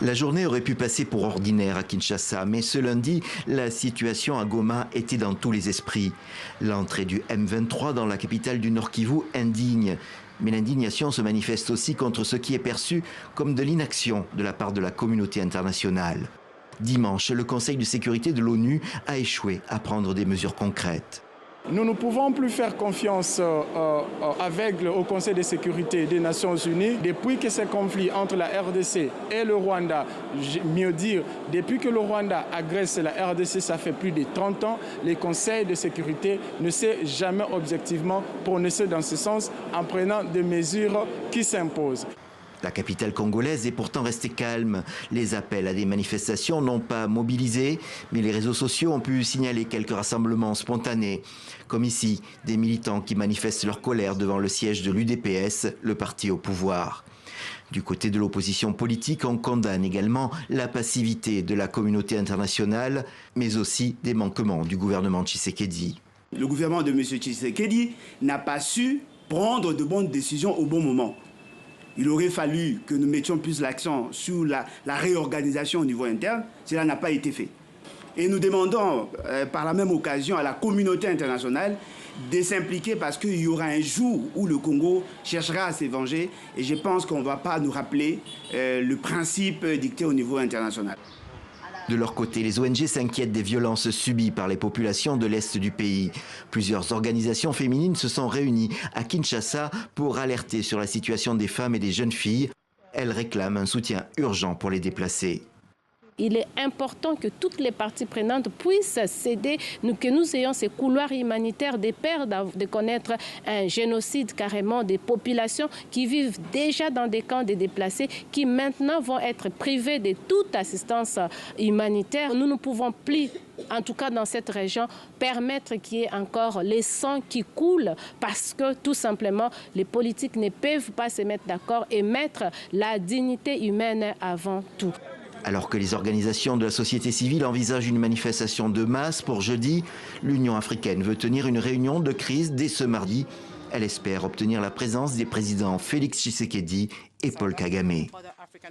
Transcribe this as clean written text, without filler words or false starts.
La journée aurait pu passer pour ordinaire à Kinshasa, mais ce lundi, la situation à Goma était dans tous les esprits. L'entrée du M23 dans la capitale du Nord Kivu indigne. Mais l'indignation se manifeste aussi contre ce qui est perçu comme de l'inaction de la part de la communauté internationale. Dimanche, le Conseil de sécurité de l'ONU a échoué à prendre des mesures concrètes. Nous ne pouvons plus faire confiance aveugle au Conseil de sécurité des Nations Unies. Depuis que ce conflit entre la RDC et le Rwanda, mieux dire, depuis que le Rwanda agresse la RDC, ça fait plus de 30 ans, le Conseil de sécurité ne s'est jamais objectivement prononcé dans ce sens en prenant des mesures qui s'imposent. La capitale congolaise est pourtant restée calme. Les appels à des manifestations n'ont pas mobilisé, mais les réseaux sociaux ont pu signaler quelques rassemblements spontanés. Comme ici, des militants qui manifestent leur colère devant le siège de l'UDPS, le parti au pouvoir. Du côté de l'opposition politique, on condamne également la passivité de la communauté internationale, mais aussi des manquements du gouvernement Tshisekedi. Le gouvernement de M. Tshisekedi n'a pas su prendre de bonnes décisions au bon moment. Il aurait fallu que nous mettions plus l'accent sur la réorganisation au niveau interne. Cela n'a pas été fait. Et nous demandons par la même occasion à la communauté internationale de s'impliquer parce qu'il y aura un jour où le Congo cherchera à se venger. Et je pense qu'on ne va pas nous rappeler le principe dicté au niveau international. De leur côté, les ONG s'inquiètent des violences subies par les populations de l'Est du pays. Plusieurs organisations féminines se sont réunies à Kinshasa pour alerter sur la situation des femmes et des jeunes filles. Elles réclament un soutien urgent pour les déplacés. Il est important que toutes les parties prenantes puissent s'aider, que nous ayons ces couloirs humanitaires des peurs de connaître un génocide carrément des populations qui vivent déjà dans des camps de déplacés, qui maintenant vont être privées de toute assistance humanitaire. Nous ne pouvons plus, en tout cas dans cette région, permettre qu'il y ait encore les sangs qui coulent parce que tout simplement les politiques ne peuvent pas se mettre d'accord et mettre la dignité humaine avant tout. Alors que les organisations de la société civile envisagent une manifestation de masse pour jeudi, l'Union africaine veut tenir une réunion de crise dès ce mardi. Elle espère obtenir la présence des présidents Félix Tshisekedi et Paul Kagame.